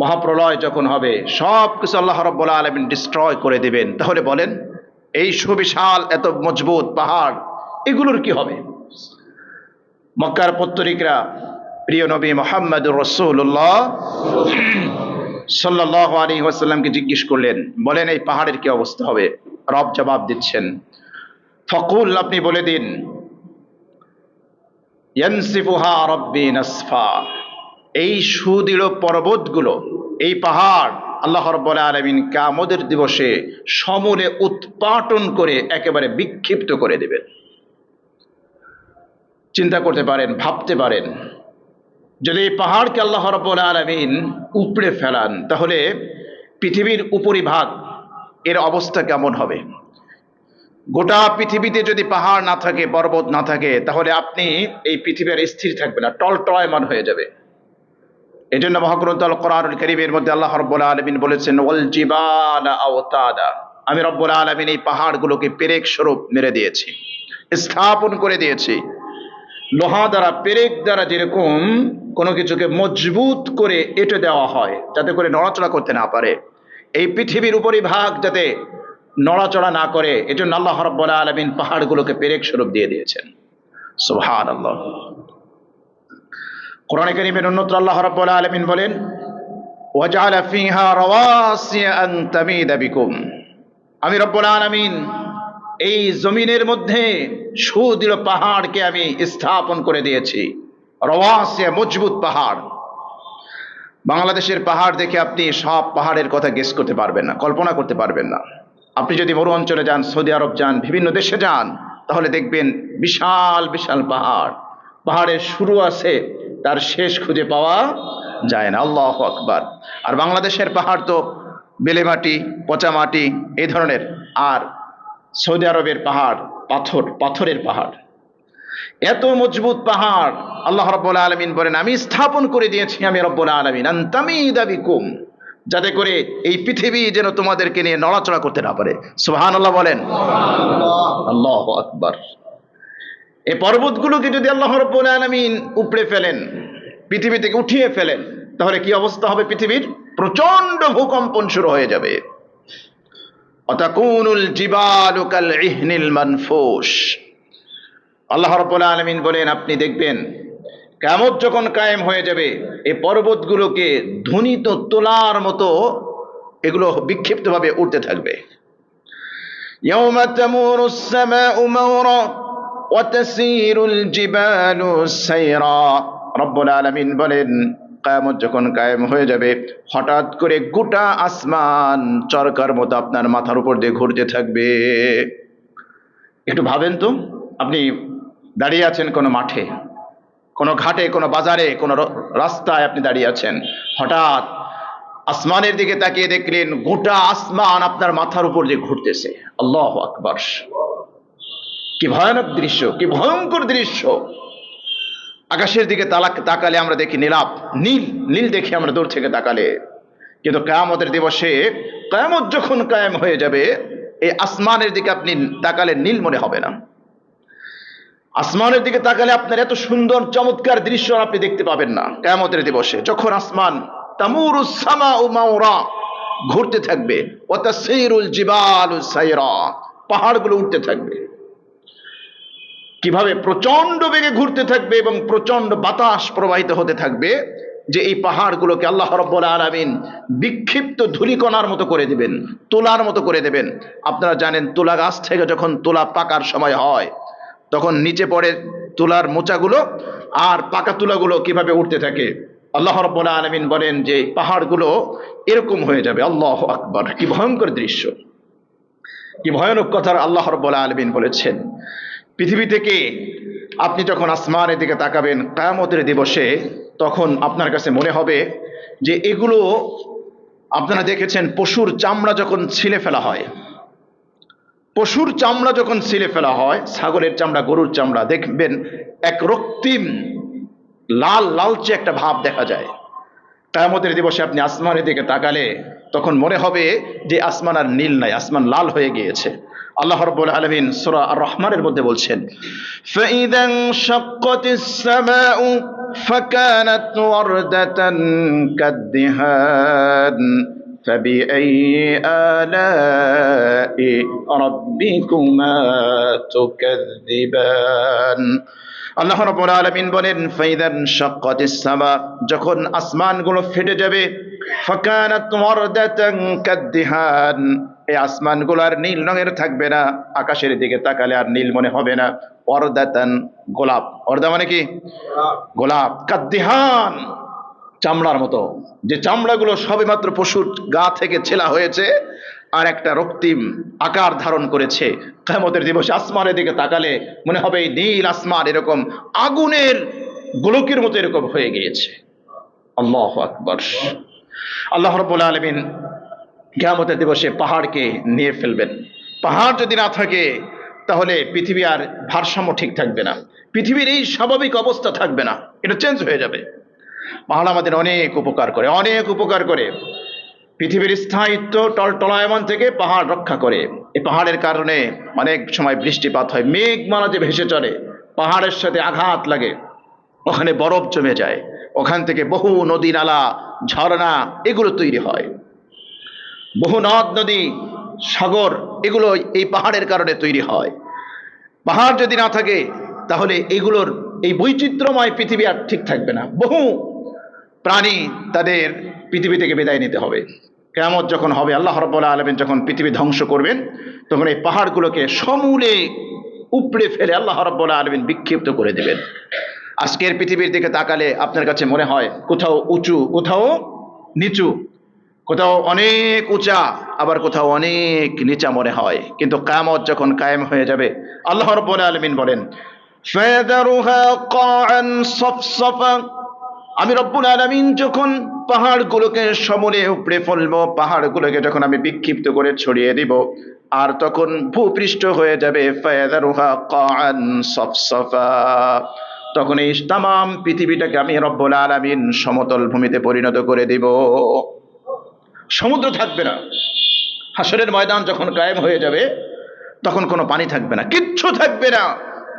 মহাপ্রলয় যখন হবে সব কিছু আল্লাহ রাব্বুল আলামিন ডিস্ট্রয় করে দিবেন, তাহলে বলেন এই সুবিশাল এত মজবুত পাহাড় এগুলোর কি হবে? মক্কার পত্তরিকরা প্রিয় নবী মুহাম্মদুর রাসূলুল্লাহ সাল্লাল্লাহু আলাইহি ওয়াসাল্লামকে জিজ্ঞেস করলেন, বলেন এই পাহাড়ের কি অবস্থা হবে? রব জবাব দিচ্ছেন, ফাকুল, আপনি বলে দিন, ইয়ানসিফুহা রাব্বি নাসফা, এই সুদৃঢ় পর্বতগুলো, এই পাহাড় আল্লাহ রাব্বুল আলামিন কিয়ামতের দিবসে সমূলে উৎপাটন করে একেবারে বিক্ষিপ্ত করে দেবেন। চিন্তা করতে পারেন, ভাবতে পারেন, যদি এই পাহাড়কে আল্লাহ রাব্বুল আলামিন উপড়ে ফেলান তাহলে পৃথিবীর উপরিভাগ এর অবস্থা কেমন হবে? গোটা পৃথিবীতে যদি পাহাড় না থাকে, পর্বত না থাকে, তাহলে আপনি এই পৃথিবীর স্থির থাকবে না, টলটলায়মান হয়ে যাবে। এই জন্য মহাগ্রন্থ আল কোরআনুল কারীমের মধ্যে আল্লাহ রাব্বুল আলামিন বলেছেন, ওয়াল জিবালা আওতাদা, আমি রব্বুল আলামিন এই পাহাড়গুলোকে পেরেক স্বরূপ মেরে দিয়েছি, স্থাপন করে দিয়েছি। লোহা দ্বারা, পেরেক দ্বারা যেরকম কোনো কিছুকে মজবুত করে এঁটে দেওয়া হয় যাতে করে নড়াচড়া করতে না পারে, এই পৃথিবীর উপরিভাগ যাতে নড়াচড়া না করে, এজন্য আল্লাহ রাব্বুল আলামিন পাহাড়গুলোকে পেরেক স্বরূপ দিয়ে দিয়েছেন। সুবহানাল্লাহ। কোরআনে কারীমের অন্যত্র আল্লাহ রাব্বুল আলামিন বলেন, ওয়াজআলা ফিহা রাওয়াসিয়া আন তামিদা বিকুম, আমি রব্বুল আলামিন এই জমিনের মধ্যে সুদৃঢ় পাহাড়কে আমি স্থাপন করে দিয়েছি। রাওয়াসিয়া, মজবুত পাহাড়। বাংলাদেশের পাহাড় দেখে আপনি সব পাহাড়ের কথা গেস করতে পারবেন না, কল্পনা করতে পারবেন না। আপনি যদি মরু অঞ্চলে যান, সৌদি আরব যান, বিভিন্ন দেশে যান, তাহলে দেখবেন বিশাল বিশাল পাহাড়, পাহাড়ের শুরু আছে, তার শেষ খুঁজে পাওয়া যায় না। আল্লাহু আকবার। আর বাংলাদেশের পাহাড় তো বেলে মাটি, পচা মাটি এই ধরনের, আর সৌদি আরবের পাহাড় পাথরের পাহাড়। এত মজবুত পাহাড় আল্লাহ রাব্বুল আলামিন বলেন, আমি স্থাপন করে দিয়েছি, আমি রব্বুল আলামিন, আন তামিদা বিকুম, যাতে করে এই পৃথিবী যেন তোমাদেরকে নিয়ে নড়াচড়া করতে না পারে। সুবহানাল্লাহ বলেন। আল্লাহু আকবার। এই পর্বতগুলোকে যদি আল্লাহ রাব্বুল আলামিন উপড়ে ফেলেন, পৃথিবী থেকে উঠিয়ে ফেলেন, তাহলে কি অবস্থা হবে? পৃথিবীর প্রচন্ড ভূকম্পন শুরু হয়ে যাবে। অতাকুনুল জিবালু কাল ইহনিল মানফুশ। আল্লাহ রাব্বুল আলামিন বলেন, আপনি দেখবেন কিয়ামত যখন কায়েম হয়ে যাবে, এই পর্বতগুলোকে ধ্বনিত তোলার মতো এগুলো বিক্ষিপ্তভাবে উঠতে থাকবে। ইয়াউমা তামুরুস সামাউ মাওরা ওয়া তাসীরুল জিবালু সাইরা। রব্বুল আলামিন বলেন, কিয়ামত যখন কায়েম হয়ে যাবে, হঠাৎ করে গোটা আসমান চরকার মতো আপনার মাথার উপর দিয়ে ঘুরতে থাকবে। একটু ভাবেন তো, আপনি দাঁড়িয়ে আছেন কোনো মাঠে, কোনো ঘাটে, কোনো বাজারে, কোনো রাস্তায় আপনি দাঁড়িয়ে আছেন, হঠাৎ আসমানের দিকে তাকিয়ে দেখলেন গোটা আসমান আপনার মাথার উপর দিয়ে ঘুরতেছে। আল্লাহু আকবার। কি ভয়ানক দৃশ্য, কি ভয়ঙ্কর দৃশ্য। আকাশের দিকে তাকালে আমরা দেখি নীলাভ, নীল নীল দেখি আমরা দূর থেকে তাকালে, কিন্তু কিয়ামতের দিবসে, কিয়ামত যখন কায়েম হয়ে যাবে, এই আসমানের দিকে আপনি তাকালে নীল মনে হবে না। আসমানের দিকে তাকালে আপনার এত সুন্দর চমৎকার দৃশ্য আপনি দেখতে পাবেন না কিয়ামতের দিবসে, যখন আসমান তামুরুস সামাউ মাওরা ঘুরতে থাকবে, ওয়া তাসীরুল জিবালু সাইরা, পাহাড়গুলো উঠতে থাকবে। কিভাবে? প্রচন্ড বেগে ঘুরতে থাকবে এবং প্রচন্ড বাতাস প্রবাহিত হতে থাকবে, যে এই পাহাড়গুলোকে আল্লাহ রাব্বুল আলামিন বিক্ষিপ্ত ধূলিকণার মতো করে দিবেন, তুলার মতো করে দেবেন। আপনারা জানেন, তুলা গাছ থেকে যখন তুলা পাকার সময় হয়, তখন নিচে পড়ে তুলার মোচাগুলো, আর পাকা তুলাগুলো কিভাবে উঠতে থাকে। আল্লাহ রাব্বুল আলামিন বলেন যে পাহাড়গুলো এরকম হয়ে যাবে। আল্লাহু আকবার। কি ভয়ঙ্কর দৃশ্য, কি ভয়ানক কথা আল্লাহ রাব্বুল আলামিন বলেছেন। পৃথিবী থেকে আপনি যখন আসমানের দিকে তাকাবেন কিয়ামতের দিবসে, তখন আপনার কাছে মনে হবে যে এগুলো, আপনারা দেখেছেন পশুর চামড়া যখন ছিলে ফেলা হয়, পশুর চামড়া যখন ছিলে ফেলা হয়, ছাগলের চামড়া, গরুর চামড়া, দেখবেন এক রক্তিম লাল লালচে একটা ভাব দেখা যায়। কিয়ামতের দিবসে আপনি আসমানের দিকে তাকালে তখন মনে হবে যে আসমান আর নীল নাই, আসমান লাল হয়ে গিয়েছে। আল্লাহ রাব্বুল আলামিন সূরা আর রহমানের মধ্যে বলছেন, ফাইদা শাক্কাতিস সামাউ فكانت وردة كالدهان فبأي آلاء ربكما تكذبان আল্লাহ রাব্বুল আলামিন বলেন ফাইদান শাক্কাতিস সামা, যখন আসমানগুলো ফেটে যাবে, ফাকানাত ওয়ারদাতান কাদ্দিহান, এই আসমানগুলো আর নীল রঙের থাকবে না, আকাশের দিকে তাকালে আর নীল মনে হবে না। ওয়ারদাতান গোলাপ, ওয়ারদা মানে কি? গোলাপ। কাদ্দিহান চামড়ার মতো, যে চামড়াগুলো সবেমাত্র পশুর গা থেকে ছেলা হয়েছে আর একটা রক্তিম আকার ধারণ করেছে, কিয়ামতের দিবসে আসমানের দিকে তাকালে মনে হবে এই নীল আসমান এরকম আগুনের গোলকের মতো এরকম হয়ে গিয়েছে। আল্লাহু আকবার। আল্লাহ রাব্বুল আলামিন কিয়ামতের দিবসে পাহাড়কে নিয়ে ফেলবেন। পাহাড় যদি না থাকে তাহলে পৃথিবী আর ভারসাম্য ঠিক থাকবে না, পৃথিবীর এই স্বাভাবিক অবস্থা থাকবে না, এটা চেঞ্জ হয়ে যাবে। পাহাড় আমাদের অনেক উপকার করে, অনেক উপকার করে। পৃথিবীর স্থায়িত্ব টলটলায়মান থেকে পাহাড় রক্ষা করে। এই পাহাড়ের কারণে অনেক সময় বৃষ্টিপাত হয়, মেঘমালা যে ভেসে চলে পাহাড়ের সাথে আঘাত লাগে, ওখানে বরফ জমে যায়, ওখান থেকে বহু নদী নালা ঝর্ণা এগুলো তৈরি হয়, বহু নদ নদী সাগর এগুলো এই পাহাড়ের কারণে তৈরি হয়। পাহাড় যদি না থাকে তাহলে এগুলোর এই বৈচিত্র্যময় পৃথিবী আর ঠিক থাকবে না, বহু প্রাণী তাদের পৃথিবী থেকে বিদায় নিতে হবে। কিয়ামত যখন হবে, আল্লাহ রাব্বুল আলামিন যখন পৃথিবী ধ্বংস করবেন, তখন এই পাহাড়গুলোকে সমূলে উপড়ে ফেলে আল্লাহ রাব্বুল আলামিন বিক্ষিপ্ত করে দেবেন। আজকের পৃথিবীর দিকে তাকালে আপনার কাছে মনে হয় কোথাও উঁচু, কোথাও নিচু, কোথাও অনেক উঁচা, আবার কোথাও অনেক নিচা মনে হয়। কিন্তু কিয়ামত যখন কায়েম হয়ে যাবে, আল্লাহ রাব্বুল আলামিন বলেন ফায়াদারুহা কাআন সাফসাফা, আমি রব্বুল আলামিন যখন পাহাড়গুলোকে সমূলে উপড়ে ফেলবো, পাহাড়গুলোকে যখন আমি বিক্ষিপ্ত করে ছড়িয়ে দিব, আর তখন ভূপৃষ্ঠ হয়ে যাবে ফায়াদারুহা কাআন সাফসাফা, তখন এই তামাম পৃথিবীটাকে আমি রব্বুল আলামিন সমতল ভূমিতে পরিণত করে দিব, সমুদ্র থাকবে না। হাসরের ময়দান যখন কায়েম হয়ে যাবে তখন কোনো পানি থাকবে না, কিচ্ছু থাকবে না,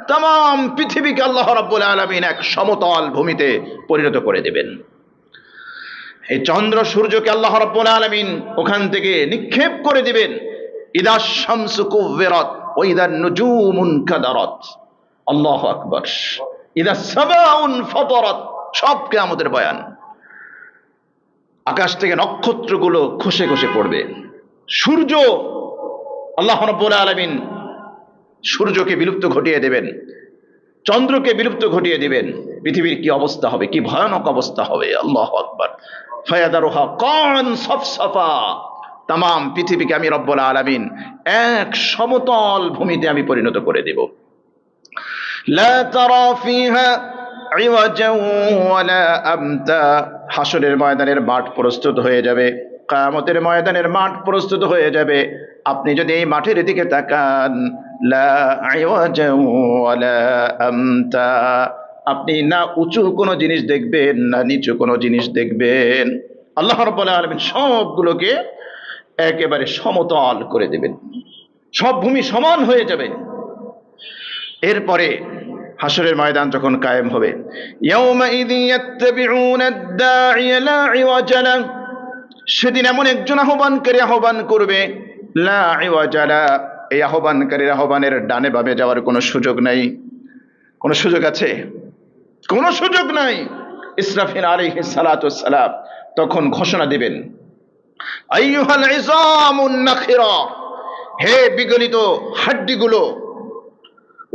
তামাম পৃথিবীকে আল্লাহ রাব্বুল আলামিন এক সমতল ভূমিতে পরিণত করে দেবেন। এই চন্দ্র সূর্যকে আল্লাহ রাব্বুল আলামিন ওখান থেকে নিক্ষেপ করে দিবেন। ইদা শামসু কুব্বিরাত ওয়া ইদান নুজুমুন কাদারাত, আল্লাহু আকবার। ইদা সামাউন ফাতারাত, সব কিয়ামতের বয়ান। আকাশ থেকে নক্ষত্রগুলো খসে খসে পড়বে। সূর্য, আল্লাহ রাব্বুল আলামিন সূর্যকে বিলুপ্ত ঘটিয়ে দেবেন, চন্দ্রকে বিলুপ্ত ঘটিয়ে দিবেন। পৃথিবীর কি অবস্থা হবে, কি ভয়ানক অবস্থা হবে। আল্লাহু আকবার। ফায়াদারুহা কান সাফসাফা, তামাম পৃথিবীকে আমি রব্বুল আলামিন এক সমতল ভূমিতে আমি পরিণত করে দেব। লা তারা ফিহা ইওয়াজা ওয়ালা আমতা, হাসরের ময়দানের মাঠ প্রস্তুত হয়ে যাবে, কিয়ামতের ময়দানের মাঠ প্রস্তুত হয়ে যাবে। আপনি যদি এই মাঠের দিকে তাকান, লা ইওয়াজা ওয়ালা আমতা, আপনি না উঁচু কোনো জিনিস দেখবেন না নিচু কোনো জিনিস দেখবেন। আল্লাহ রাব্বুল আলামিন সবগুলোকে একেবারে সমতল করে দেবেন, সব ভূমি সমান হয়ে যাবে। এরপরে হাসরের ময়দান যখন কায়েম হবে, ইয়াউমাইযি ইয়াত্তাবিউনা আদ-দাঈয়া লা ইওয়াজা লাহু, সেদিন এমন একজন আহ্বানকারী আহ্বান করবে, লা ইওয়াজা লাহু, এই আহ্বানকারীর আহ্বানের ডানে বামে যাওয়ার কোনো সুযোগ নাই। কোনো সুযোগ আছে? কোনো সুযোগ নাই। ইসরাফিল আলাইহিস সালাতু ওয়াস সালাম তখন ঘোষণা দিবেন, আইয়ুহাল ইযামুন নাখিরা, হে বিগলিত হাড্ডিগুলো,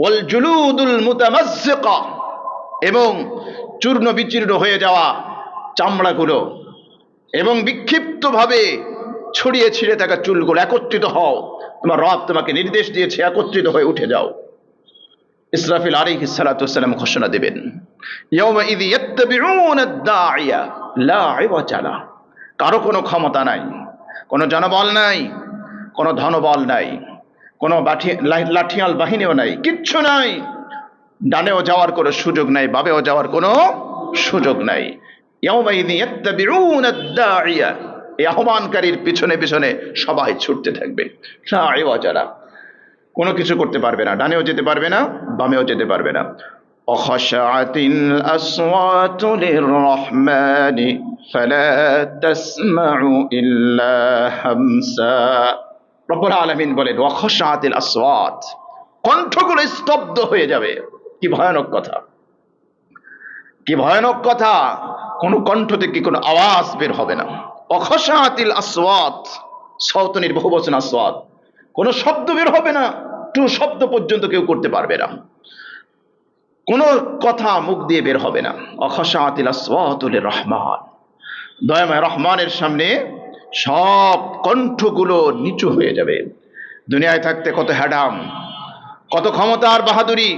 ওয়াল জুলুদুল মুতামাজ্জিকা, এবং চূর্ণ বিচূর্ণ হয়ে যাওয়া চামড়াগুলো, এবং বিক্ষিপ্তভাবে ছড়িয়ে ছিঁড়ে থাকা চুলগুলো, একত্রিত হও, তোমার রব তোমাকে নির্দেশ দিয়েছে, একত্রিত হয়ে উঠে যাও। ইসরাফিল আলাইহিস সালাতু ওয়াস সালাম ঘোষণা দেবেন, ইয়াউমাইযি ইয়াত্তাবিউনা আদ-দাঈয়া লা ইওয়াজা লাহু, কারো কোনো ক্ষমতা নাই, কোনো জনবল নাই, কোনো ধনবল নাই, কোনো লাঠিয়াল বাহিনীও নাই, কিচ্ছু নাই। ডানেও যাওয়ার কোনো সুযোগ নাই, বামেও যাওয়ার কোনো সুযোগ নাই। ইয়াউমাইযি ইয়াত্তাবিউনা আদ-দাঈয়া, এই আহ্বানকারীর পিছনে পিছনে সবাই ছুটতে থাকবে। লা ইওয়াজা লাহু, কোনো কিছু করতে পারবে না, ডানেও যেতে পারবে না, বামেও যেতে পারবে না। وخشعت الأصوات للرحمن فلا تسمع إلا همسا। রব্বুল আলামিন বলেন ওয়াখশাআতিল আসওয়াত, কণ্ঠগুলো স্তব্ধ হয়ে যাবে। কি ভয়ানক কথা, কি ভয়ানক কথা! কোন কণ্ঠ থেকে কোনো আওয়াজ বের হবে না। ওয়াখশাআতিল আসওয়াত, সওতনির বহুবচন আসওয়াত, কোনো শব্দ বের হবে না, টু শব্দ পর্যন্ত কেউ করতে পারবে না, কোনো কথা মুখ দিয়ে বের হবে না। ওয়াখশাআতিল আসওয়াতু লিররহমান, দয়াময় রহমানের সামনে সব কণ্ঠগুলো নিচু হয়ে যাবে। দুনিয়ায় থাকতে কত হ্যাডাম, কত ক্ষমতা আর বাহাদুরি,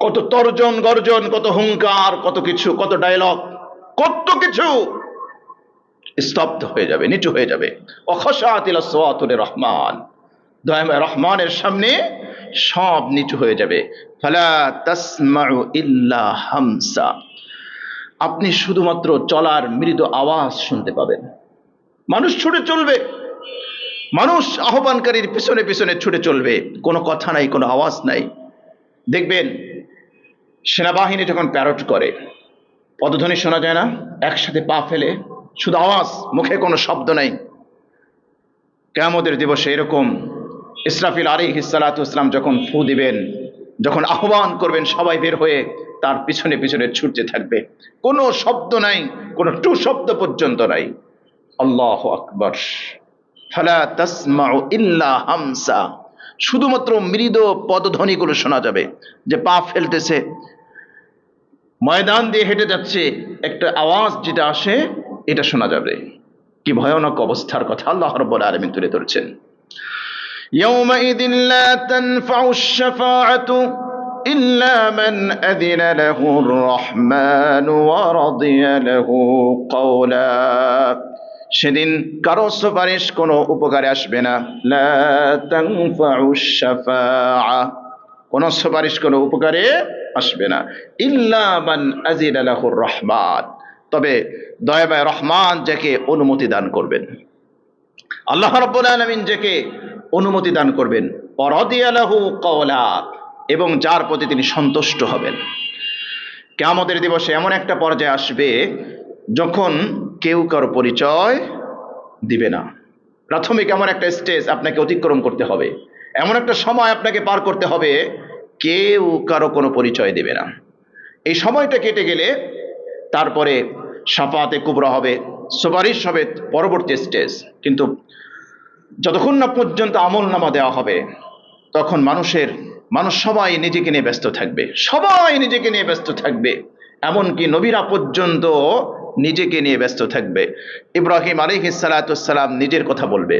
কত তর্জন গর্জন, কত হুঙ্কার, কত কিছু, কত ডায়লগ, কত কিছু স্তব্ধ হয়ে যাবে, নিচু হয়ে যাবে। ওয়াখশাআতিল আসওয়াতু লিররহমান, দয়াময় রহমানের সামনে সব নিচু হয়ে যাবে। ফালা তাসমাউ ইল্লা হামসা, আপনি শুধুমাত্র চলার মৃদু আওয়াজ শুনতে পাবেন। মানুষ ছুটে চলবে, মানুষ আহ্বানকারীর পিছনে পিছনে ছুটে চলবে, কোনো কথা নাই, কোনো আওয়াজ নাই। দেখবেন সেনাবাহিনী যখন প্যারোড করে পদধ্বনি শোনা যায় না, একসাথে পা ফেলে, শুধু আওয়াজ, মুখে কোনো শব্দ নাই। কিয়ামতের দিবসে এরকম ইসরাফিল আলাইহিস সালাতু ওয়াস সালাম যখন ফু দিবেন, যখন আহ্বান করবেন, সবাই বের হয়ে তার পিছনে পিছনে ছুটতে থাকবে, কোনো শব্দ নাই, কোনো টু শব্দ পর্যন্ত নাই। আল্লাহু আকবার। ফালা তাসমাউ ইল্লা হামসা, শুধুমাত্র মৃদু পদধ্বনিগুলো শোনা যাবে, যে পা ফেলতেছে, ময়দান দিয়ে হেঁটে যাচ্ছে, একটা আওয়াজ যেটা আসে এটা শোনা যাবে। কি ভয়ানক অবস্থার কথা আল্লাহ রাব্বুল আলামিন তুলে ধরেছেন। ইয়াউমাইযিন লা তানফাউশ শাফাআতু ইল্লা মান আযিনা লাহুর রহমান ওয়া রাদিয়া লাহু কওলা, সেদিন কারো সুপারিশ কোনো উপকারে আসবে না। লা তানফাউশ শাফাআ, কোনো সুপারিশ কোনো উপকারে আসবে না। ইল্লা মান আযিনা লাহুর রহমান, তবে দয়াময় রহমান যাকে অনুমতি দান করবেন, আল্লাহ রাব্বুল আলামিন যাকে অনুমতি দান করবেন, ওয়া রাদিয়া লাহু কওলা, এবং যার প্রতি তিনি সন্তুষ্ট হবেন। কিয়ামতের দিবসে এমন একটা পর্যায়ে আসবে যখন কেউ কারো পরিচয় দিবে না। প্রাথমিক এমন একটা স্টেজ আপনাকে অতিক্রম করতে হবে, এমন একটা সময় আপনাকে পার করতে হবে, কেউ কারো কোনো পরিচয় দেবে না। এই সময়টা কেটে গেলে তারপরে শাফাআতে কুবরা হবে, সুপারিশ হবে, পরবর্তী স্টেজ। কিন্তু যতক্ষণ না পর্যন্ত আমলনামা দেওয়া হবে, তখন মানুষ সবাই নিজেকে নিয়ে ব্যস্ত থাকবে, সবাই নিজেকে নিয়ে ব্যস্ত থাকবে, এমনকি নবীরা পর্যন্ত নিজেকে নিয়ে ব্যস্ত থাকবে। ইব্রাহিম আলাইহিস সালাতু ওয়াস সালাম নিজের কথা বলবে,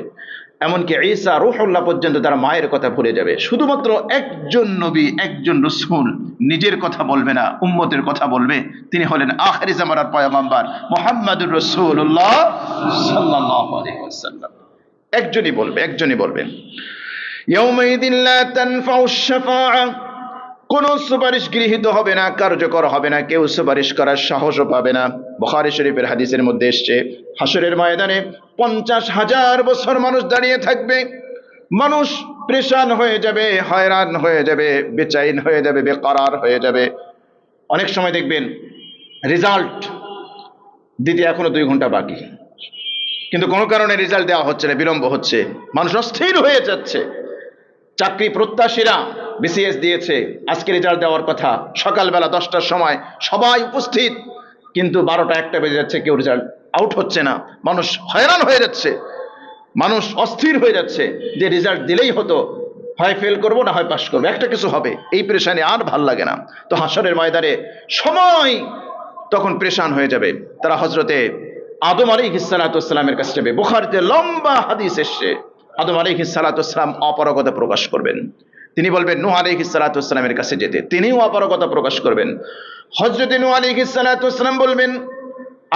এমনকি ঈসা রূহুল্লাহ পর্যন্ত তার মায়ের কথা ভুলে যাবে। শুধুমাত্র একজন নবী, একজন রাসূল নিজের কথা বলবে না, উম্মতের কথা বলবে। তিনি হলেন আখিরি জামানার পয়গম্বর মুহাম্মাদুর রাসূলুল্লাহ সাল্লাল্লাহু আলাইহি ওয়াসাল্লাম। একজনই বলবেন। ইয়াউমাইযিন লা তানফাউশ শাফাআ, কোন সুপারিশ গৃহীত হবে না, কার্যকর হবে না, কেউ সুপারিশ করার সাহসও পাবে না। বুখারী শরীফের হাদিসের মধ্যে এসেছে, হাসরের ময়দানে 50,000 বছর মানুষ দাঁড়িয়ে থাকবে, মানুষ পরেশান হয়ে যাবে, হয়রান হয়ে যাবে, বেচাইন হয়ে যাবে, বেকরার হয়ে যাবে। অনেক সময় দেখবেন রেজাল্ট দিতে এখনো 2 ঘন্টা বাকি, কিন্তু কোনো কারণে রেজাল্ট দেওয়া হচ্ছে না, বিলম্ব হচ্ছে, মানুষ অস্থির হয়ে যাচ্ছে। চাকরি প্রত্যাশীরা বিসিএস দিয়েছে, আজকে রেজাল্ট দেওয়ার কথা, সকালবেলা 10টার সময় সবাই উপস্থিত, কিন্তু 12টা 1টা বেজে যাচ্ছে, কেউ রেজাল্ট আউট হচ্ছে না। মানুষ হয়রান হয়ে যাচ্ছে, মানুষ অস্থির হয়ে যাচ্ছে যে রেজাল্ট দিলেই হতো, হয় ফেল করবো না হয় পাশ করবো, একটা কিছু হবে। এই পেরেশানি আর ভাল লাগে না। তো হাসরের ময়দানে সময় তখন পেরেশান হয়ে যাবে। তারা হযরতে আদম আলাইহিস সালাতু ওয়াস সালামের কাছে যাবে। বুখারীতে লম্বা হাদিস এসেছে, আদম আলাইহিস সালাতু ওয়াস সালাম অপারগতা প্রকাশ করবেন। তিনি বলবেন নূহ আলাইহিস সালাতু ওয়াস সালামের কাছে যেতে, তিনিও অপারগতা প্রকাশ করবেন। হযরতে নূহ আলাইহিস সালাতু ওয়াস সালাম বলবেন,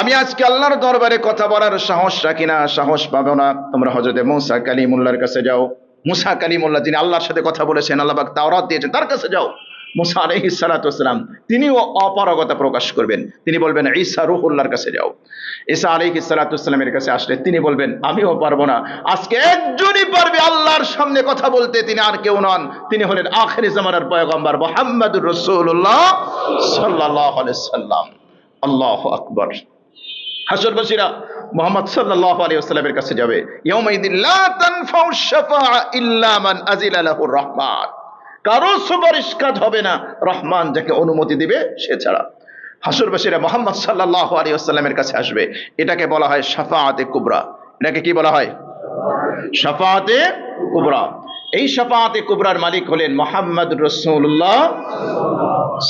আমি আজকে আল্লাহর দরবারে কথা বলার সাহস রাখি না, সাহস পাবো না। তোমরা হযরতে মূসা কালিমুল্লাহর কাছে যাও। মূসা কালিমুল্লাহ, যিনি আল্লাহর সাথে কথা বলেছেন, আল্লাহ পাক তাওরাত দিয়েছেন, তার কাছে যাও। মুসা আলাইহিস সালাতু ওয়াসসালাম তিনিও অপারগতা প্রকাশ করবেন, তিনি বলবেন ঈসা রূহুল্লাহর কাছে যাও। ঈসা আলাইহিস সালাতু ওয়াসসালামের কাছে আসলে তিনি বলবেন আমিও পারবো না, আজকে একজনই পারবে আল্লাহর সামনে কথা বলতে, তিনি আর কেউ নন, তিনি হলেন আখিরি জামানার পয়গম্বর মুহাম্মদুর রাসূলুল্লাহ সাল্লাল্লাহু আলাইহি সাল্লাম। আল্লাহু আকবার। হাসরবাসীরা মুহাম্মদ সাল্লাল্লাহু আলাইহি ওয়াসাল্লামের কাছে যাবে, ইয়াউমাইদিন লা তানফাউ শাফাআ ইল্লা মান আযিলা লাহুর রহমান, কারো সুপারিশ কাজ হবে না রহমান যাকে অনুমতি দিবে সে ছাড়া। হাসরবাসীরা মুহাম্মদ সাল্লাল্লাহু আলাইহি ওয়াসাল্লামের কাছে আসবে, এটাকে বলা হয় শাফাআতে কুবরা। এটাকে কি বলা হয়? শাফাআতে কুবরা। এই শাফাআতে কুবরার মালিক হলেন মুহাম্মদুর রাসূলুল্লাহ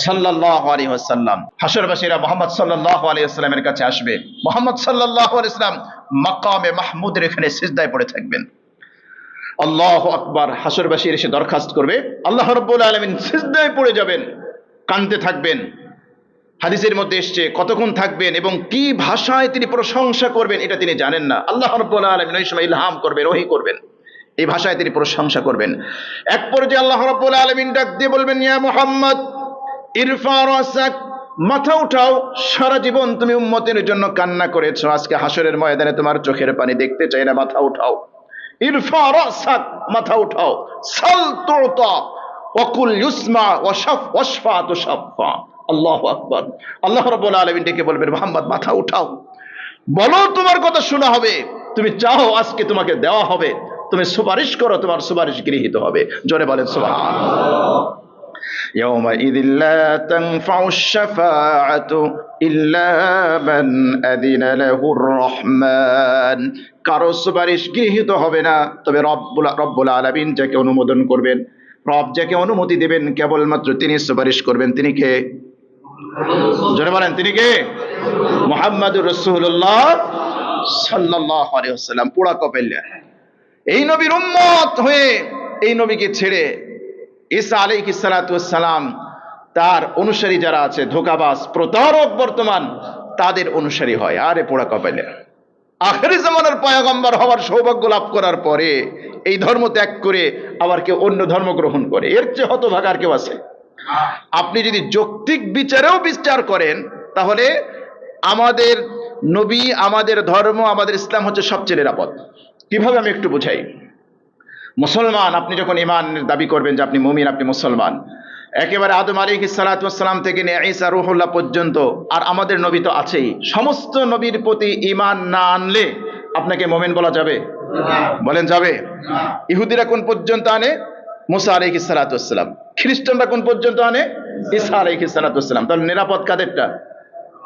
সাল্লাল্লাহু আলাইহি ওয়াসাল্লাম। হাসরবাসীরা মুহাম্মদ সাল্লাল্লাহু আলাইহি ওয়াসাল্লামের কাছে আসবে, মুহাম্মদ সাল্লাল্লাহু আলাইহি ওয়াসাল্লাম মাকামে মাহমুদের এখানে সিজদায় পড়ে থাকবেন। আল্লাহু আকবার। হাসরবাসী এসে দরখাস্ত করবে, আল্লাহ রাব্বুল আলামিন সিজদায় পড়ে যাবেন, কাঁদতে থাকবেন। হাদিসের মধ্যে এসেছে কতক্ষণ থাকবেন এবং কি ভাষায় তিনি প্রশংসা করবেন এটা তিনি জানেন না। আল্লাহ রাব্বুল আলামিন ওই সময় ইলহাম করবেন, ওহী করবেন, এই ভাষায় তিনি প্রশংসা করবেন। এক পর্যায়ে আল্লাহ রাব্বুল আলামিন ডাক দিয়ে বলবেন, ইয়া মুহাম্মদ ইরফা রাসাক, মাথা উঠাও। সারা জীবন তুমি উম্মতের জন্য কান্না করেছো, আজকে হাসরের ময়দানে তোমার চোখের পানি দেখতে চাই না, মাথা উঠাও। ইরফা রাসাক, মাথা উঠাও। সাল তুতা ওয়াকুল ইউসমা ওয়াশফা তুশফা। আল্লাহু আকবার। আল্লাহ রাব্বুল আলামিন ডেকে বলবেন, মুহাম্মদ মাথা উঠাও, বলো তোমার কথা শোনা হবে, তুমি চাও আজকে তোমাকে দেওয়া হবে, তুমি সুপারিশ করো, তোমার সুপারিশ গৃহীত হবে। জোরে বলেন সুবহানাল্লাহ। ইয়াউমাইযিল লা তানফাউ শাফাআতু ইল্লা মান আযিনা লাহুর রহমান, কারো সুপারিশ গৃহীত হবে না তবে রব্বুল আলামিন যাকে অনুমোদন করবেন, রব যাকে অনুমতি দেবেন কেবলমাত্র তিনি সুপারিশ করবেন। তিনি কে? জোরে বলেন, তিনি কে? মুহাম্মদুর রাসূলুল্লাহ সাল্লাল্লাহু আলাইহি ওয়াসাল্লাম। পোড়া কপাইল্লা এই নবীর উম্মত হয়ে এই নবীকে ছেড়ে ঈসা আলাইহিস সালাতু ওয়াস সালাম তার অনুসারী যারা আছে, ধোঁকাবাজ প্রতারক বর্তমান, তাদের অনুসারী হয়। আরে পোড়া কপাইল্লা, আখিরি জামানার পয়গম্বর হওয়ার সৌভাগ্য লাভ করার পরে এই ধর্ম ত্যাগ করে আবার কেউ অন্য ধর্ম গ্রহণ করে, এর চেয়ে হতভাগা আর কেউ আছে? আপনি যদি যৌক্তিক বিচারেও বিচার করেন তাহলে আমাদের নবী, আমাদের ধর্ম, আমাদের ইসলাম হচ্ছে সবচেয়ে নিরাপদ। কিভাবে আমি একটু বুঝাই। মুসলমান, আপনি যখন ঈমানের দাবি করবেন যে আপনি মুমিন, আপনি মুসলমান, একেবারে আদম আলাইহিস সালাতু ওয়াস সালাম থেকে নিয়ে ঈসা রূহুল্লাহ পর্যন্ত, আর আমাদের নবী তো আছেই, সমস্ত নবীর প্রতি ঈমান না আনলে আপনাকে মুমিন বলা যাবে? বলেন যাবে? ইহুদিরা কোন পর্যন্ত আনে? মুসা আলাইহিস সালাতু ওয়াস সালাম। খ্রিস্টানরা কোন পর্যন্ত আনে? ঈসা আলাইহিস সালাতু ওয়াস সালাম। তাহলে নিরাপদ কাদেরটা?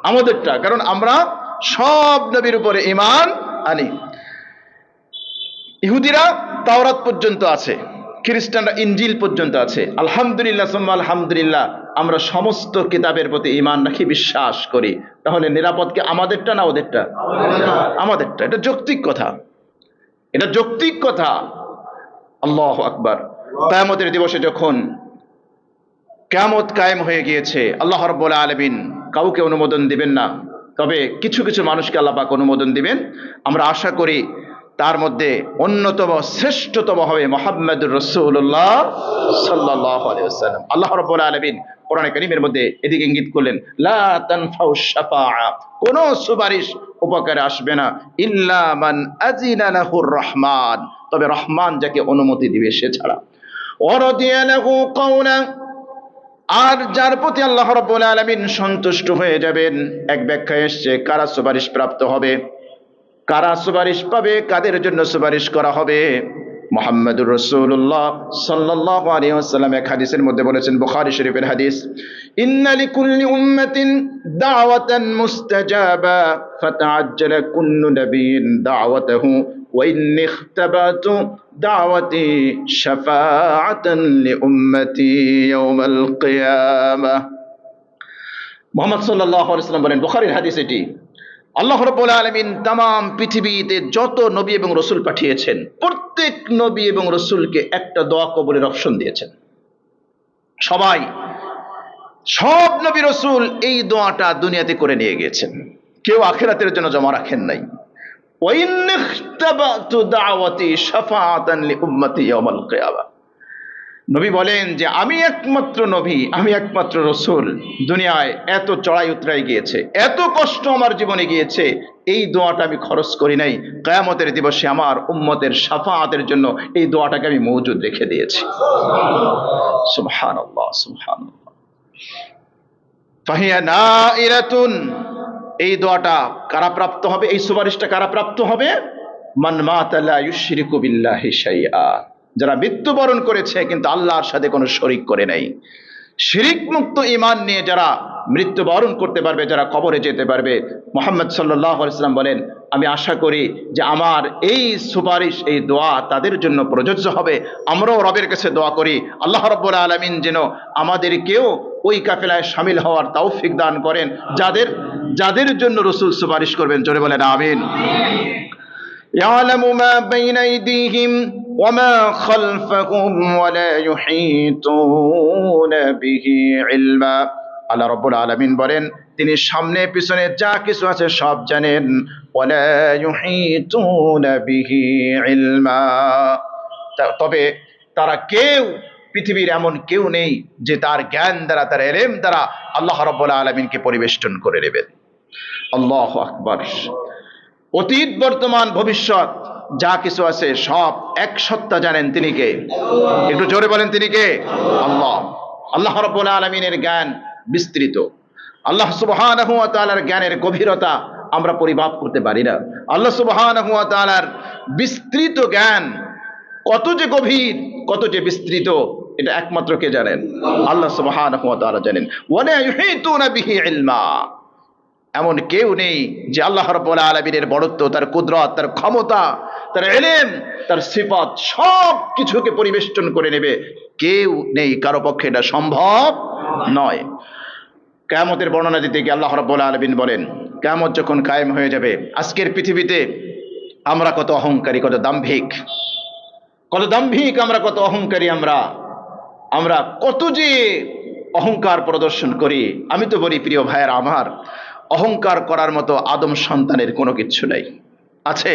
আমাদেরটা, কারণ আমরা সব নবীর উপরে ঈমান আনি। ইহুদিরা তাওরাত পর্যন্ত আছে, খ্রিস্টানরা ইনজিল পর্যন্ত আছে। আলহামদুলিল্লাহ সুম্মা আলহামদুলিল্লাহ, আমরা সমস্ত কিতাবের প্রতি ঈমান রাখি, বিশ্বাস করি। তাহলে নিরাপদ কি আমাদেরটা না ওদেরটা? আমাদেরটা। এটা যৌক্তিক কথা, এটা যৌক্তিক কথা। আল্লাহু আকবার। কিয়ামতের দিবসে যখন কিয়ামত কায়েম হয়ে গিয়েছে, আল্লাহ রাব্বুল আলামিন কাউকে অনুমোদন দিবেন না, তবে কিছু কিছু মানুষকে আল্লাহ পাক অনুমোদন দিবেন। আমরা আশা করি তার মধ্যে অন্যতম শ্রেষ্ঠতম হবে মুহাম্মদুর রাসূলুল্লাহ সাল্লাল্লাহু আলাইহি ওয়াসাল্লাম। আল্লাহ রাব্বুল আলামিন কোরআনে কারীমের মধ্যে এদিকে ইঙ্গিত করলেন, লা তানফাউ শাফাআ, কোন সুপারিশ উপকারে আসবে না, ইল্লা মান আযিনা লাহুর রহমান, তবে রহমান যাকে অনুমতি দিবে সে ছাড়া। ওয়ারাদিয়া লাহু কাওলা, আর যার প্রতি আল্লাহ রাব্বুল আলামিন সন্তুষ্ট হয়ে যাবেন। এক ব্যাখ্যায় এসেছে কারা সুপারিশ প্রাপ্ত হবে, কারা সুপারিশ পাবে, কাদের জন্য সুপারিশ করা হবে। মুহাম্মদুর রাসূলুল্লাহ সাল্লাল্লাহু আলাইহি ওয়াসাল্লাম এক হাদিসের মধ্যে বলেছেন, বুখারী শরীফের হাদিস, ইন্না লিকুল্লি উম্মাতিন দাওয়াতান মুস্তাজাবা ফাতাআজ্জালা কুল্লু নাবিয়্যিন দাওয়াতাহু ওয়া ইন্নী ইখতাবাতু দাওয়াতি শাফাআতান লিউম্মতি ইয়াওমাল কিয়ামাহ। মুহাম্মদ সাল্লাল্লাহু আলাইহি ওয়াসাল্লাম বলেন, বুখারীর হাদিস এটি, আল্লাহ রাব্বুল আলামিন তামাম পৃথিবীতে যত নবী এবং রসুল পাঠিয়েছেন, প্রত্যেক নবী এবং রসুলকে একটা দোয়া কবুলের অপশন দিয়েছেন। সবাই, সব নবী রসুল এই দোয়াটা দুনিয়াতে করে নিয়ে গিয়েছেন, কেউ আখিরাতের জন্য জমা রাখেন নাই। ওয়া ইন্নী ইখতাবাতু দাওয়াতি শাফাআতান লিউম্মতি ইয়াওমাল কিয়ামাহ, নবী বলেন যে আমি একমাত্র নবী, আমি একমাত্র রসূল, দুনিয়ায় এত চড়াই উতরাই গিয়েছে, এত কষ্ট আমার জীবনে গিয়েছে, এই দোয়াটা আমি খরচ করি নাই। কিয়ামতের দিবসে আমার উম্মতের শাফাআতের জন্য এই দোয়াটাকে আমি মওজুদ রেখে দিয়েছি। সুবহানাল্লাহ, সুবহানাল্লাহ। ফাহিয়া নাইরাতুন, এই দোয়াটা কারা প্রাপ্ত হবে, এই সুপারিশটা কারা প্রাপ্ত হবে? মান মাতা লা ইউশরিকু বিল্লাহি শাইআ, যারা মৃত্যুবরণ করেছে কিন্তু আল্লাহর সাথে কোনো শরিক করে নাই। শিরিক মুক্ত ঈমান নিয়ে যারা মৃত্যুবরণ করতে পারবে, যারা কবরে যেতে পারবে, মুহাম্মদ সাল্লাল্লাহু আলাইহি ওয়াসাল্লাম বলেন আমি আশা করি যে আমার এই সুপারিশ, এই দোয়া তাদের জন্য প্রযোজ্য হবে। আমরাও রবের কাছে দোয়া করি আল্লাহ রাব্বুল আলামিন যেন আমাদেরকেও ওই কাফেলায় শামিল হওয়ার তৌফিক দান করেন, যাদের জন্য রাসূল সুপারিশ করবেন। জোরে বলেন আমিন। يعلم ما بين أيديهم وما خلفهم ولا يحيطون به علما। আল্লাহ রাব্বুল আলামিন বলেন তিনি সামনে পিছনে যা কিছু আছে সব জানেন। ওয়ালা ইউহিতুনা বিহি ইলমা, তবে তারা কেউ, পৃথিবীর এমন কেউ নেই যে তার জ্ঞান দ্বারা, তার ইলম দ্বারা আল্লাহ রাব্বুল আলামিনকে পরিবেষ্টন করে নেবেন। আল্লাহু আকবার। অতীত, বর্তমান, ভবিষ্যৎ যা কিছু আছে সব এক সত্তা জানেন। তিনি কে? একটু জোরে বলেন তিনি কে? আল্লাহ। আল্লাহ রাব্বুল আলামিনের জ্ঞান বিস্তৃত। আল্লাহ সুবহানাহু ওয়া তাআলার জ্ঞানের গভীরতা আমরা পরিমাপ করতে পারি না। আল্লাহ সুবহানাহু ওয়া তাআলার বিস্তৃত জ্ঞান কত যে গভীর, কত যে বিস্তৃত, এটা একমাত্র কে জানেন? আল্লাহ সুবহানাহু ওয়া তাআলা জানেন। ওয়ালা ইউহিতুনা বিহি ইলমা, এমন কেউ নেই যে আল্লাহ রাব্বুল আলামিনের বড়ত্ব, তার কুদরত, তার ক্ষমতা, তার ইলম, তার সিফাত সব কিছুকে পরিবেষ্টন করে নেবে। কেউ নেই, কারো পক্ষে এটা সম্ভব নয়। কিয়ামতের বর্ণনা দিতে গিয়ে আল্লাহ রাব্বুল আলামিন বলেন কিয়ামত যখন কায়েম হয়ে যাবে, আজকের পৃথিবীতে আমরা কত অহংকারী, কত দাম্ভিক, আমরা কত অহংকারী, আমরা কত যে অহংকার প্রদর্শন করি। আমি তো বলি প্রিয় ভাইয়ের আমার, অহংকার করার মতো আদম সন্তানের কোনো কিচ্ছু নাই। আছে?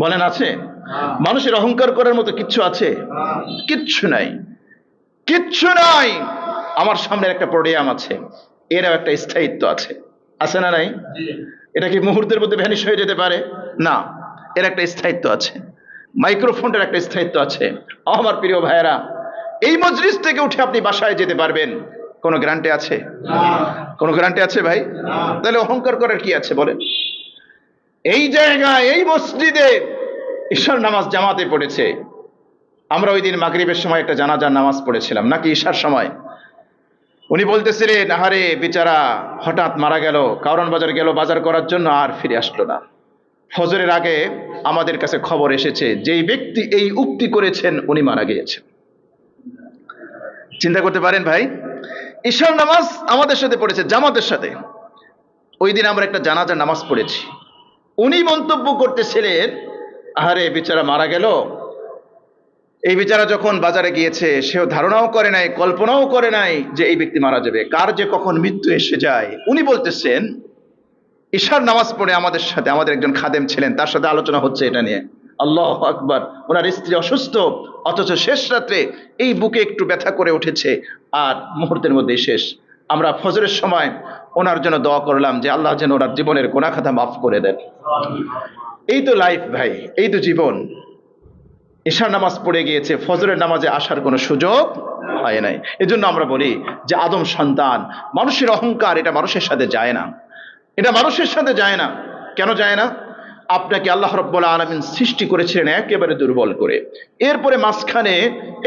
বলেন আছে? মানুষের অহংকার করার মতো কিচ্ছু আছে? কিচ্ছু নাই, কিচ্ছু নাই। আমার সামনে একটা পোডিয়াম আছে, এরও একটা স্থায়িত্ব আছে, আছে না নাই? এটা কি মুহূর্তের মধ্যে ভ্যানিশ হয়ে যেতে পারে? না, এর একটা স্থায়িত্ব আছে। মাইক্রোফোনটার একটা স্থায়িত্ব আছে। আমার প্রিয় ভাইয়েরা, এই মজলিস থেকে উঠে আপনি বাসায় যেতে পারবেন, কোনো গ্যারান্টি আছে? কোনো গ্যারান্টি আছে ভাই? তাহলে অহংকার করার কি আছে বলেন? এই জায়গায়, এই মসজিদে ঈশার নামাজ জামাতে পড়েছে। আমরা ওই দিন মাগরিবের সময় একটা জানাজার নামাজ পড়েছিলাম, নাকি ঈশার সময়। উনি বলতেছিলেন আহারে বেচারা হঠাৎ মারা গেল, কারণ বাজার গেল বাজার করার জন্য, আর ফিরে আসলো না। ফজরের আগে আমাদের কাছে খবর এসেছে যেই ব্যক্তি এই উক্তি করেছেন উনি মারা গিয়েছেন। চিন্তা করতে পারেন ভাই, ঈশার নামাজ আমাদের সাথে পড়েছে, জামাতের সাথে। ওই দিন আমরা একটা জানাজার নামাজ পড়েছি। উনি মন্তব্য করতেছিলেন আহারে বেচারা মারা গেল। এই বেচারা যখন বাজারে গিয়েছে সেও ধারণাও করে নাই, কল্পনাও করে নাই যে এই ব্যক্তি মারা যাবে, কার যে কখন মৃত্যু এসে যায়। উনি বলতেছেন ঈশার নামাজ পড়ে আমাদের সাথে, আমাদের একজন খাদেম ছিলেন, তার সাথে আলোচনা হচ্ছে এটা নিয়ে। আল্লাহু আকবার। ওনার স্ত্রী অসুস্থ, অথচ শেষ রাত্রে এই বুকে একটু ব্যথা করে উঠেছে, আর মুহূর্তের মধ্যেই শেষ। আমরা ফজরের সময় ওনার জন্য দোয়া করলাম যে আল্লাহ যেন ওনার জীবনের গুনাহ খাতা মাফ করে দেন। এই তো লাইফ ভাই, এই তো জীবন। ঈশার নামাজ পড়ে গিয়েছে, ফজরের নামাজে আসার কোনো সুযোগ হয় নাই। এজন্য আমরা বলি যে আদম সন্তান, মানুষের অহংকার এটা মানুষের সাথে যায় না, এটা মানুষের সাথে যায় না। কেন যায় না? আপনাকে আল্লাহ রাব্বুল আলামিন সৃষ্টি করেছিলেন একেবারে দুর্বল করে, এরপরে মাঝখানে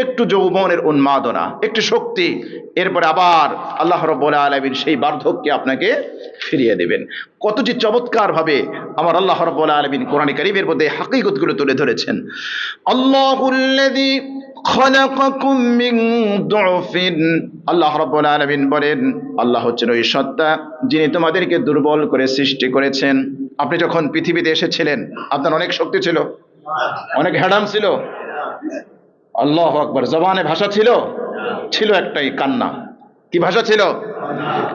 একটু যৌবনের উন্মাদনা, একটু শক্তি, এরপরে আবার আল্লাহ রাব্বুল আলামিন সেই বার্ধক্যে আপনাকে ফিরিয়ে দেবেন। কত যে চমৎকার ভাবে আমার আল্লাহ রাব্বুল আলামিন কোরআনে কারীমের মধ্যে হাকিকতগুলো তুলে ধরেছেন। আল্লাহুল্লাযী খালাকাকুম মিন দুফিন, আল্লাহ রাব্বুল আলামিন বলেন আল্লাহ হচ্ছেন ওই সত্তা যিনি তোমাদেরকে দুর্বল করে সৃষ্টি করেছেন। আপনি যখন পৃথিবীতে এসেছিলেন আপনার অনেক শক্তি ছিল, অনেক হ্যাডাম ছিল। আল্লাহু আকবার। জবানে ভাষা ছিল? ছিল একটাই, কান্না। কি ভাষা ছিল?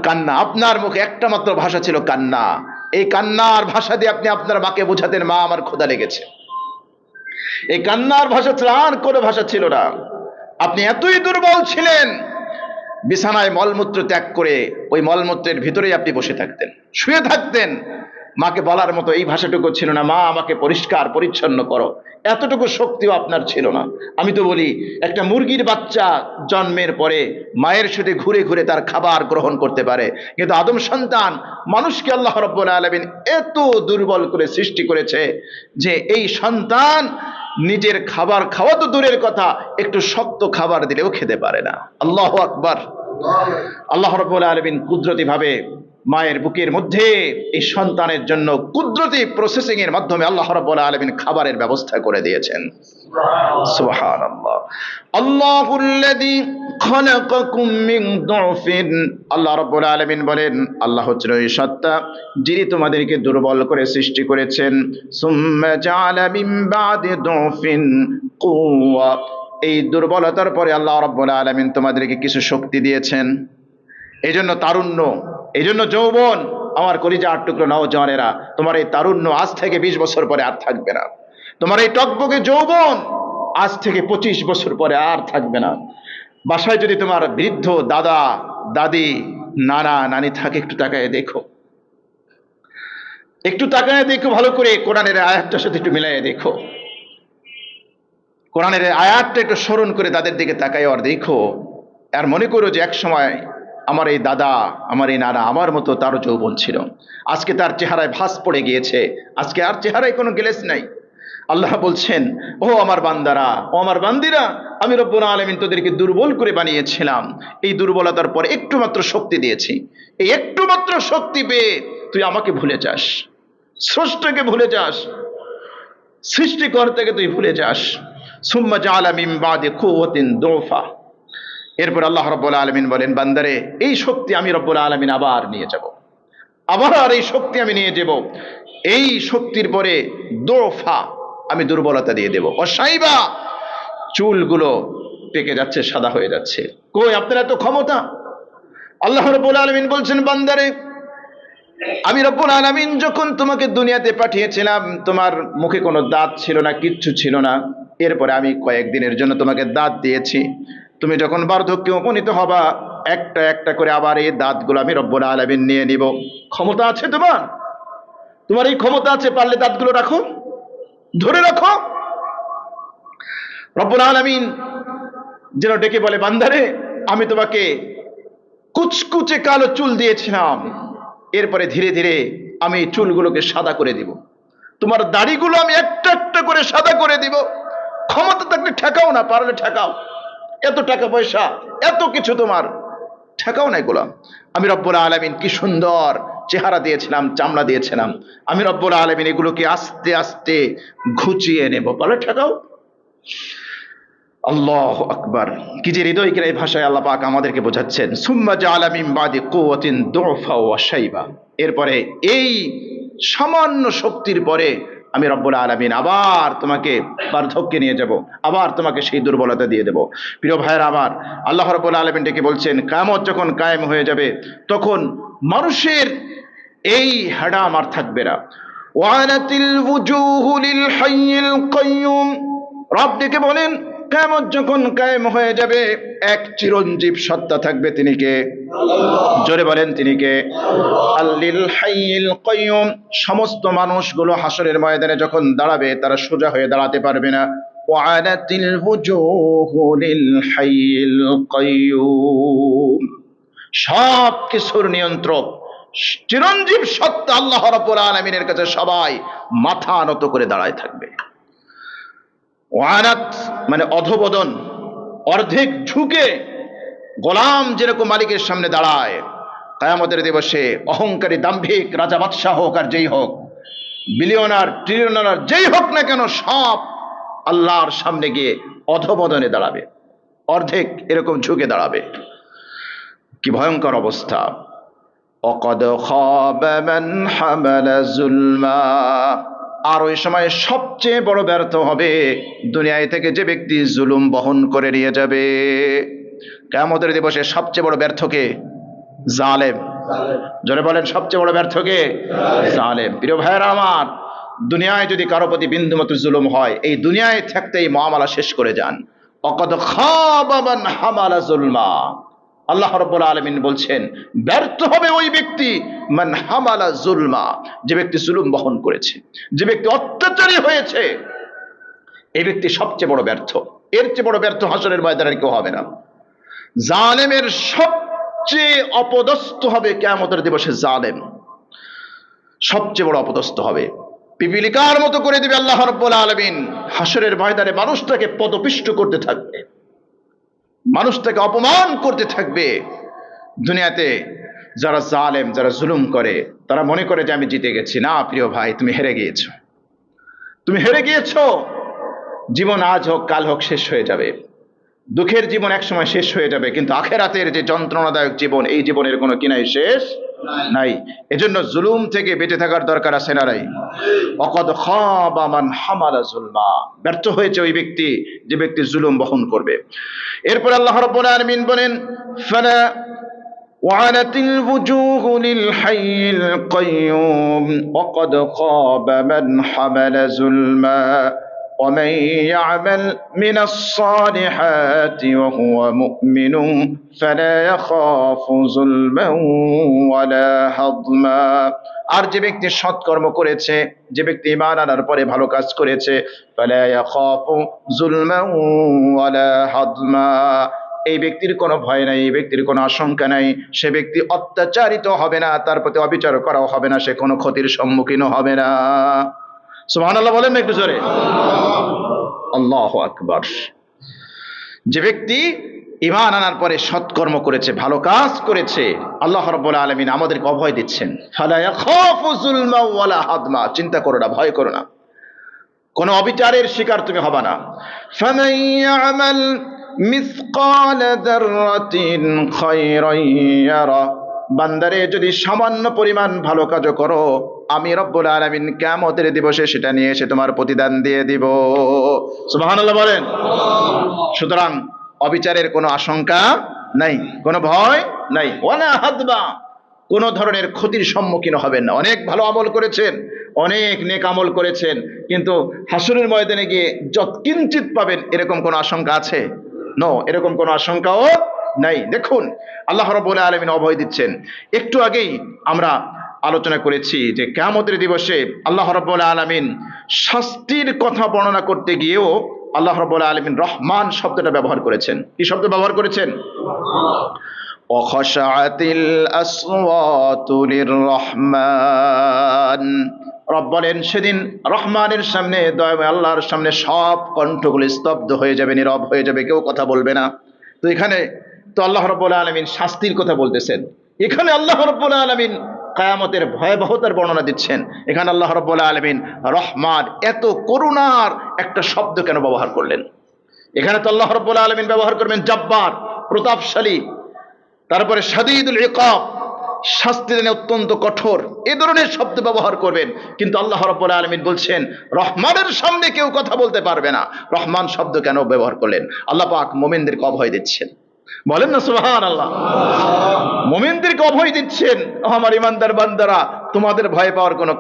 কান্না। আপনার মুখে একটা মাত্র ভাষা ছিল, কান্না। এই কান্নার ভাষা দিয়ে আপনি আপনার মাকে বোঝাতেন মা আমার ক্ষুধা লেগেছে। এই কান্নার ভাষা ছাড়া আর কোনো ভাষা ছিল না। আপনি এতই দুর্বল ছিলেন, বিছানায় মলমূত্র ত্যাগ করে ওই মলমূত্রের ভিতরেই আপনি বসে থাকতেন, শুয়ে থাকতেন। মাকে বলার মতো এই ভাষাটুকু ছিল না, মা আমাকে পরিষ্কার পরিচ্ছন্ন করো, এতটুকু শক্তিও আপনার ছিল না। আমি তো বলি, একটা মুরগির বাচ্চা জন্মের পরে মায়ের সাথে ঘুরে ঘুরে তার খাবার গ্রহণ করতে পারে, কিন্তু আদম সন্তান মানুষকে আল্লাহ রাব্বুল আলামিন এত দুর্বল করে সৃষ্টি করেছে যে এই সন্তান নিজের খাবার খাওয়া তো দূরের কথা, একটু শক্ত খাবার দিলেও খেতে পারে না। আল্লাহু আকবার। আল্লাহ রাব্বুল আলামিন কুদরতি ভাবে মায়ের বুকের মধ্যে এই সন্তানের জন্য কুদরতি প্রসেসিং এর মাধ্যমে আল্লাহ রাব্বুল আলামিন খাবারের ব্যবস্থা করে দিয়েছেন। সুবহানাল্লাহ। আল্লাহুল্লাযী খালাকাকুম মিন দুফিন, আল্লাহ রাব্বুল আলামিন বলেন, আল্লাহ হচ্ছেন ওই সত্তা যিনি তোমাদেরকে দুর্বল করে সৃষ্টি করেছেন। সুম্মা জাআলা মিন বাদি দুফিন কুওয়া, এই দুর্বলতার পরে আল্লাহ রাব্বুল আলামিন তোমাদেরকে কিছু শক্তি দিয়েছেন। এই জন্য তারুণ্য, এই জন্য যৌবন। আমার কলিজার টুকরো নওজওয়ানেরা, তোমার এই তারুণ্য আজ থেকে 20 বছর পরে আর থাকবে না। তোমার এই টকবকে যৌবন আজ থেকে 25 বছর পরে আর থাকবে না। বাসায় যদি তোমার বৃদ্ধ দাদা দাদি নানা নানি থাকে, একটু তাকায় দেখো, একটু তাকায় দেখো ভালো করে, কোরআনের আয়াতটার সাথে একটু মিলাইয়া দেখো, কোরআনের আয়াতটা একটু স্মরণ করে তাদের দিকে তাকায় আর দেখো, আর মনে করো যে এক সময় আমার এই দাদা আমার এই নানা আমার মতো তারও যৌবন ছিল, আজকে তার চেহারায় ভাঁজ পড়ে গিয়েছে, আজকে আর চেহারায় কোনো গ্লেজ নাই। আল্লাহ বলছেন, ও আমার বান্দারা, ও আমার বান্দিরা, আমি রব্বুল আলামিন তোদেরকে দুর্বল করে বানিয়েছিলাম, এই দুর্বলতার পরে একটু মাত্র শক্তি দিয়েছি। এই একটু মাত্র শক্তি পেয়ে তুই আমাকে ভুলে যাস, স্রষ্টাকে ভুলে যাস, সৃষ্টিকর্তাকে তুই ভুলে যাস। সুম্মা জাআলা মিন বাদি কুওয়াতিন দুফা, এরপর আল্লাহ রাব্বুল আলামিন বলেন, বান্দারে এই শক্তি আমি রব্বুল আলামিন আবার নিয়ে যাব, আবার এই শক্তি আমি নিয়ে যাব। এই শক্তির পরে দুফা, আমি দুর্বলতা দিয়ে দেব। অসাইবা, চুলগুলো পেকে যাচ্ছে, সাদা হয়ে যাচ্ছে। কই আপনার এত ক্ষমতা? আল্লাহ রাব্বুল আলামিন বলছেন, বান্দারে আমি রব্বুল আলামিন যখন তোমাকে দুনিয়াতে পাঠিয়েছিলাম, তোমার মুখে কোনো দাঁত ছিল না, কিচ্ছু ছিল না। এরপরে আমি কয়েকদিনের জন্য তোমাকে দাঁত দিয়েছি। তুমি যখন বার্ধক্যে উপনীত হবা, একটা একটা করে আবার এই দাঁতগুলো আমি রব্বুল আলামিন নিয়ে নিব। ক্ষমতা আছে তোমার, তোমার এই ক্ষমতা আছে, পারলে দাঁতগুলো রাখো, ধরে রাখো। রব্বুল আলামিন যেন ডেকে বলে, বান্দারে আমি তোমাকে কুচকুচে কালো চুল দিয়েছিলাম, এরপরে ধীরে ধীরে আমি চুলগুলোকে সাদা করে দিব, তোমার দাড়িগুলো আমি একটা একটা করে সাদা করে দিব। ক্ষমতা থাকলে ঠেকাও না, পারলে ঠেকাও। এত টাকা পয়সা, এত কিছু তোমার, ঠেকাও না এগুলো। আমি রব্বুল আলামিন কি সুন্দর চেহারা দিয়েছিলাম, চামড়া দিয়েছিলাম, আমি রব্বুল আলামিন এগুলোকে আস্তে আস্তে ঘুচিয়ে নেব, পারলে ঠেকাও। আল্লাহু আকবার। কি যে হৃদয়কের এই ভাষায় আল্লাহ পাক আমাদেরকে বোঝাচ্ছেন, সুম্মা জাআলা মিন বাদি কুওয়াতিন দুফা ওয়া শাইবা, এরপরে এই সামান্য শক্তির পরে আমি রব্বুল আলামিন আবার তোমাকে বার্ধক্যে নিয়ে যাব, আবার তোমাকে সেই দুর্বলতা দিয়ে দেব। প্রিয় ভাইয়েরা আমার, আল্লাহ রাব্বুল আলামিন ডেকে বলছেন, কিয়ামত যখন কায়েম হয়ে যাবে, তখন মানুষের এই হাড়াম আর থাকবে না। ওয়ানাতিল ওয়ুজুহু লিল হাইয়িল কাইয়ুম, রব ডেকে বলেন, কিয়ামত যখন কায়েম হয়ে যাবে, এক চিরঞ্জীব সত্তা থাকবে, তিনি কে? জোরে বলেন, তিনি কে? আল-লিল হাইয়িল কাইয়ুম। সমস্ত মানুষগুলো হাসরের ময়দানে যখন দাঁড়াবে, তারা সোজা হয়ে দাঁড়াতে পারবে না। ওয়ানাতিল ওয়ুজুহু লিল হাইয়িল কাইয়ুম, সব কিছুর নিয়ন্ত্রক চিরঞ্জীব সত্তা আল্লাহ রাব্বুল আলামিনের কাছে সবাই মাথা নত করে দাঁড়ায় থাকবে। ওয়ানাত মানে অধোবদন, অর্ধেক ঝুঁকে গোলাম যেরকম মালিকের সামনে দাঁড়ায়, কিয়ামতের দিবসে অহংকারী দাম্ভিক রাজা বাদশাহ হোক আর যেই হোক, বিলিয়নার ট্রিলিয়নার যেই হোক না কেন, সব আল্লাহর সামনে গিয়ে অধোবদনে দাঁড়াবে, অর্ধেক এরকম ঝুঁকে দাঁড়াবে। কি ভয়ঙ্কর অবস্থা! অকদ খাবা মান হামালা যুলমা, আর ওই সময় সবচেয়ে বড় ব্যর্থ হবে দুনিয়ায় থেকে যে ব্যক্তি জুলুম বহন করে নিয়ে যাবে। কিয়ামতের দিবসে সবচেয়ে বড় ব্যর্থ কে? জালেম। জোরে বলেন, সবচেয়ে বড় ব্যর্থ কে? জালেম। প্রিয় ভাইয়েরা আমার, দুনিয়ায় যদি কারো প্রতি বিন্দুমাত্র জুলুম হয়, এই দুনিয়ায় থাকতেই মুআমালা শেষ করে যান। ওয়াকাদ খাবা মান হামালা যুলমা। আল্লাহ রাব্বুল আলামিন বলছেন, ব্যর্থ হবে ওই ব্যক্তি মান হামালা যুলমা, যে ব্যক্তি জুলুম বহন করেছে, যে ব্যক্তি অত্যাচারী হয়েছে, এই ব্যক্তি সবচেয়ে বড় ব্যর্থ। এর চেয়ে বড় ব্যর্থ হাসরের ময়দানে কেউ হবে না। জালেমের সবচেয়ে অপদস্থ হবে কিয়ামতের দিবসে জালেম, সবচেয়ে বড় অপদস্থ হবে। পিপিলিকার মতো করে দিবে আল্লাহ রাব্বুল আলামিন। হাসরের ময়দানে মানুষটাকে পদপিষ্ট করতে থাকবে, মানুষটাকে অপমান করতে থাকবে। দুনিয়াতে যারা জালেম, যারা জুলুম করে, তারা মনে করে যে আমি জিতে গেছি। না প্রিয় ভাই, তুমি হেরে গিয়েছো, তুমি হেরে গিয়েছো। জীবন আজ হোক কাল হোক শেষ হয়ে যাবে, দুঃখের জীবন একসময় শেষ হয়ে যাবে, কিন্তু আখেরাতের যে যন্ত্রণাদায়ক জীবন, এই জীবনের কোনো কিনাই শেষ নাই। এজন্য জুলুম থেকে বেঁচে থাকার দরকার আছে না নাই? ওয়াকাদ খাবা মান হামালা যুলমা, ব্যর্থ হয়েছে ওই ব্যক্তি যে ব্যক্তি জুলুম বহন করবে। এরপর আল্লাহ রাব্বুল আলামিন বলেন, ফালা ওয়ানাতিল ওয়ুজুহু লিল হাইয়িল কাইয়ুম ওয়াকাদ খাবা মান হামালা যুলমা ومن يعمل من الصالحات وهو مؤمن فلا يخاف ظلما ولا هضما। আর যে ব্যক্তি সৎকর্ম করেছে, যে ব্যক্তি ঈমান আনার পরে ভালো কাজ করেছে, ফালা ইয়াখাফু যুলমান ওয়ালা হাদমা, এই ব্যক্তির কোনো ভয় নাই, এই ব্যক্তির কোনো আশঙ্কা নাই। সে ব্যক্তি অত্যাচারিত হবে না, তার প্রতি অবিচার করাও হবে না, সে কোনো ক্ষতির সম্মুখীনও হবে না। সুবহানাল্লাহ বলেন না একটু জোরে? আল্লাহু আকবার। যে ব্যক্তি ঈমান আনার পরে সৎকর্ম করেছে, ভালো কাজ করেছে, আল্লাহ রাব্বুল আলামিন আমাদেরকে অভয় দিচ্ছেন, ফালা ইয়াখাফু যুলমা ওয়ালা হাদমা, চিন্তা করো না, ভয় করো না, কোনো অবিচারের শিকার তুমি হবে না। ফামান ইয়ামাল মিসকালা যাররাতিন খায়রান ইয়ারা, বান্দারে যদি সামান্য পরিমাণ ভালো কাজও করো, আমি রব্বুল আলামিন কিয়ামতের দিবসে সেটা নিয়ে এসে তোমার প্রতিদান দিয়ে দিব। সুবহানাল্লাহ বলেন। সুতরাং অবিচারের কোনো আশঙ্কা নাই, কোনো ভয় নাই। ওয়ালা হাদবা, কোনো ধরনের ক্ষতির সম্মুখীন হবেন না। অনেক ভালো আমল করেছেন, অনেক নেক আমল করেছেন, কিন্তু হাসরের ময়দানে গিয়ে যৎকিঞ্চিত পাবেন এরকম কোনো আশঙ্কা আছে? নো, এরকম কোনো আশঙ্কাও নাই। দেখুন আল্লাহ রাব্বুল আলামিন অভয় দিচ্ছেন। একটু আগেই আমরা আলোচনা করেছি যে কিয়ামতের দিবসে আল্লাহ রাব্বুল আলামিন শাস্তির কথা বর্ণনা করতে গিয়েও আল্লাহ রাব্বুল আলামিন রহমান শব্দটা ব্যবহার করেছেন। কি শব্দ ব্যবহার করেছেন? ওয়াখাশাআতিল আসওয়াতু লিররহমান। রব বলেন সেদিন রহমানের সামনে, দয়াময় আল্লাহর সামনে সব কণ্ঠগুলো স্তব্ধ হয়ে যাবে, নীরব হয়ে যাবে, কেউ কথা বলবে না। তো এখানে তো আল্লাহ রাব্বুল আলামিন শাস্তির কথা বলতেছেন, এখানে আল্লাহ রাব্বুল আলামিন কিয়ামতের ভয়াবহতার বর্ণনা দিচ্ছেন। এখানে আল্লাহ রাব্বুল আলামিন রহমান, এত করুণার একটা শব্দ কেন ব্যবহার করলেন? এখানে তো আল্লাহ রাব্বুল আলামিন ব্যবহার করবেন জব্বার, প্রতাপশালী, তারপরে শাদীদুল ইকাব, শাস্তি দেনে অত্যন্ত কঠোর, এই ধরনের শব্দ ব্যবহার করবেন। কিন্তু আল্লাহ রাব্বুল আলামিন বলছেন রহমানের সামনে কেউ কথা বলতে পারবে না। রহমান শব্দ কেন ব্যবহার করলেন? আল্লাহ পাক মুমিনদেরকে অভয় দিচ্ছেন। বলেন না সুবহানাল্লাহ। মুমিনদেরকে অভয় দিচ্ছেন, আমার ইমানদার বান্দারা, তোমাদের ভয় পাওয়ার কোনো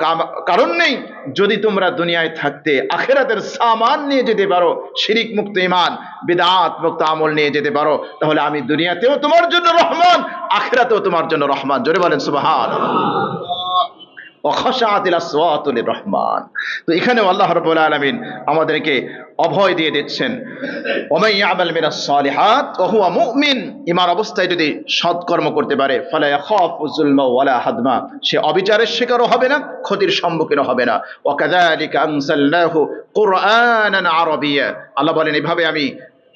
কারণ নেই। যদি তোমরা দুনিয়ায় থাকতে আখিরাতের সামান নিয়ে যেতে পারো, শিরিক মুক্ত ঈমান, বিদআত মুক্ত আমল নিয়ে যেতে পারো, তাহলে আমি দুনিয়াতেও তোমার জন্য রহমান, আখিরাতেও তোমার জন্য রহমান। জোরে বলেন সুবহানাল্লাহ। ওয়াখাশাআতিল আসওয়াতু লিররহমান। তো এখানে আল্লাহ রাব্বুল আলামিন আমাদেরকে অভয় দিয়ে দিচ্ছেন, ওয়া ইয়ামাল মিনাস সালিহাত ওয়া হুয়া মুমিন, ঈমান অবস্থায় যদি সৎকর্ম করতে পারে, ফালা ইয়াখাফু যুলমা ওয়ালা হাদমা, সে অবিচারের শিকারও হবে না, ক্ষতির সম্মুখীন হবে না। ওয়া কাযালিকা আনসালনাহু কুরআনান আরাবিয়্যা, আল্লাহ বলেন এভাবে আমি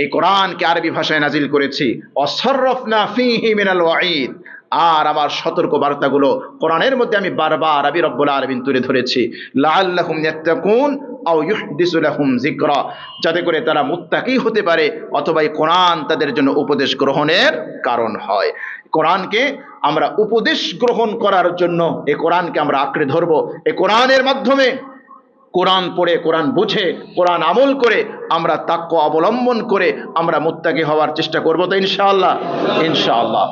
এই কোরআনকে আরবি ভাষায় নাজিল করেছি। ওয়া সাররাফনা ফীহি মিনাল ওয়াঈদ, আর আমার সতর্ক বার্তাগুলো কোরআনের মধ্যে আমি বারবার আমি রব্বুল আলামিন তুলে ধরেছি। লাআল্লাহুম ইয়াত্তাকুন আও ইউহদিসু লাহুম যিকরা, যাতে করে তারা মুত্তাকি হতে পারে, অথবা এই কোরআন তাদের জন্য উপদেশ গ্রহণের কারণ হয়। কোরআনকে আমরা উপদেশ গ্রহণ করার জন্য এই কোরআনকে আমরা আঁকড়ে ধরবো। এই কোরআনের মাধ্যমে, কোরআন পড়ে, কোরআন বুঝে, কোরআন আমল করে, আমরা তাকওয়া অবলম্বন করে আমরা মুত্তাকি হওয়ার চেষ্টা করবো তো ইনশাআল্লাহ। ইনশাআল্লাহ।